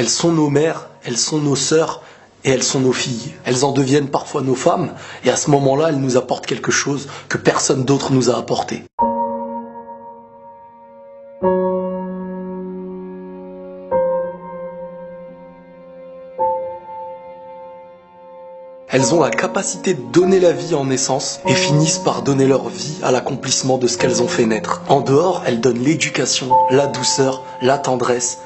Elles sont nos mères, elles sont nos sœurs et elles sont nos filles. Elles en deviennent parfois nos femmes et à ce moment-là, elles nous apportent quelque chose que personne d'autre nous a apporté. Elles ont la capacité de donner la vie en naissance et finissent par donner leur vie à l'accomplissement de ce qu'elles ont fait naître. En dehors, elles donnent l'éducation, la douceur, la tendresse.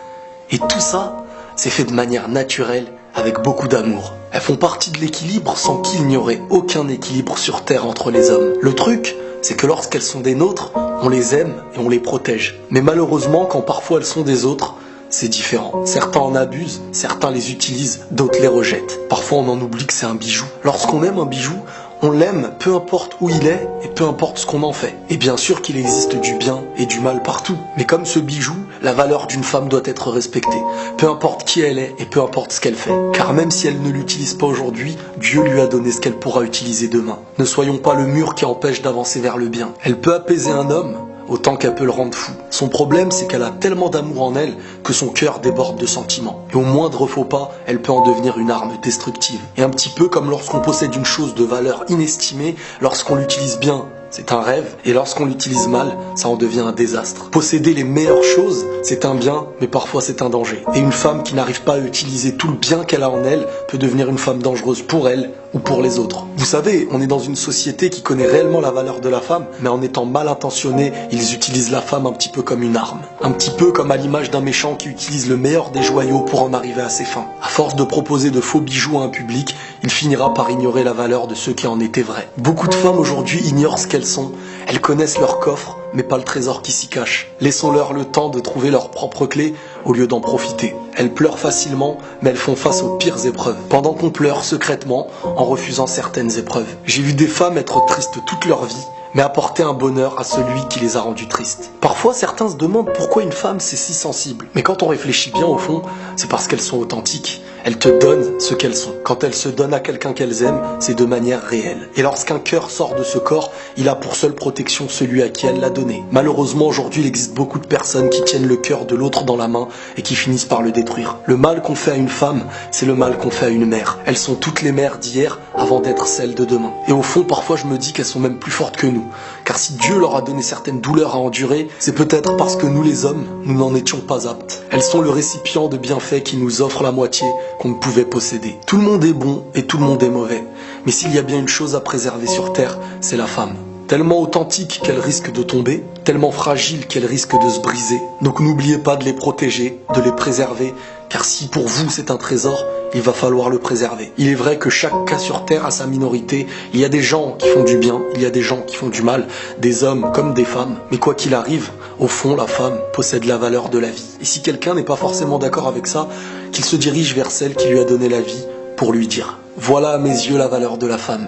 Et tout ça, c'est fait de manière naturelle, avec beaucoup d'amour. Elles font partie de l'équilibre sans qu'il n'y aurait aucun équilibre sur Terre entre les hommes. Le truc, c'est que lorsqu'elles sont des nôtres, on les aime et on les protège. Mais malheureusement, quand parfois elles sont des autres, c'est différent. Certains en abusent, certains les utilisent, d'autres les rejettent. Parfois on en oublie que c'est un bijou. Lorsqu'on aime un bijou, on l'aime peu importe où il est et peu importe ce qu'on en fait. Et bien sûr qu'il existe du bien et du mal partout. Mais comme ce bijou, la valeur d'une femme doit être respectée. Peu importe qui elle est et peu importe ce qu'elle fait. Car même si elle ne l'utilise pas aujourd'hui, Dieu lui a donné ce qu'elle pourra utiliser demain. Ne soyons pas le mur qui empêche d'avancer vers le bien. Elle peut apaiser un homme, autant qu'elle peut le rendre fou. Son problème, c'est qu'elle a tellement d'amour en elle que son cœur déborde de sentiments. Et au moindre faux pas, elle peut en devenir une arme destructive. Et un petit peu comme lorsqu'on possède une chose de valeur inestimée, lorsqu'on l'utilise bien, c'est un rêve, et lorsqu'on l'utilise mal, ça en devient un désastre. Posséder les meilleures choses, c'est un bien, mais parfois c'est un danger. Et une femme qui n'arrive pas à utiliser tout le bien qu'elle a en elle peut devenir une femme dangereuse pour elle ou pour les autres. Vous savez, on est dans une société qui connaît réellement la valeur de la femme, mais en étant mal intentionnés, ils utilisent la femme un petit peu comme une arme. Un petit peu comme à l'image d'un méchant qui utilise le meilleur des joyaux pour en arriver à ses fins. À force de proposer de faux bijoux à un public, il finira par ignorer la valeur de ceux qui en étaient vrais. Beaucoup de femmes aujourd'hui ignorent ce qu'elles sont. Elles connaissent leur coffre, mais pas le trésor qui s'y cache. Laissons-leur le temps de trouver leurs propres clés au lieu d'en profiter. Elles pleurent facilement, mais elles font face aux pires épreuves. Pendant qu'on pleure secrètement, en refusant certaines épreuves. J'ai vu des femmes être tristes toute leur vie, mais apporter un bonheur à celui qui les a rendues tristes. Parfois, certains se demandent pourquoi une femme c'est si sensible. Mais quand on réfléchit bien au fond, c'est parce qu'elles sont authentiques. Elles te donnent ce qu'elles sont. Quand elles se donnent à quelqu'un qu'elles aiment, c'est de manière réelle. Et lorsqu'un cœur sort de ce corps, il a pour seule protection celui à qui elle l'a donné. Malheureusement, aujourd'hui, il existe beaucoup de personnes qui tiennent le cœur de l'autre dans la main et qui finissent par le détruire. Le mal qu'on fait à une femme, c'est le mal qu'on fait à une mère. Elles sont toutes les mères d'hier avant d'être celles de demain. Et au fond, parfois, je me dis qu'elles sont même plus fortes que nous. Car si Dieu leur a donné certaines douleurs à endurer, c'est peut-être parce que nous les hommes, nous n'en étions pas aptes. Elles sont le récipient de bienfaits qui nous offrent la moitié qu'on ne pouvait posséder. Tout le monde est bon et tout le monde est mauvais. Mais s'il y a bien une chose à préserver sur Terre, c'est la femme. Tellement authentique qu'elle risque de tomber, tellement fragile qu'elle risque de se briser. Donc n'oubliez pas de les protéger, de les préserver, car si pour vous c'est un trésor, il va falloir le préserver. Il est vrai que chaque cas sur Terre a sa minorité. Il y a des gens qui font du bien, il y a des gens qui font du mal, des hommes comme des femmes. Mais quoi qu'il arrive, au fond, la femme possède la valeur de la vie. Et si quelqu'un n'est pas forcément d'accord avec ça, qu'il se dirige vers celle qui lui a donné la vie pour lui dire « Voilà à mes yeux la valeur de la femme.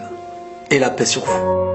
Et la paix sur vous. »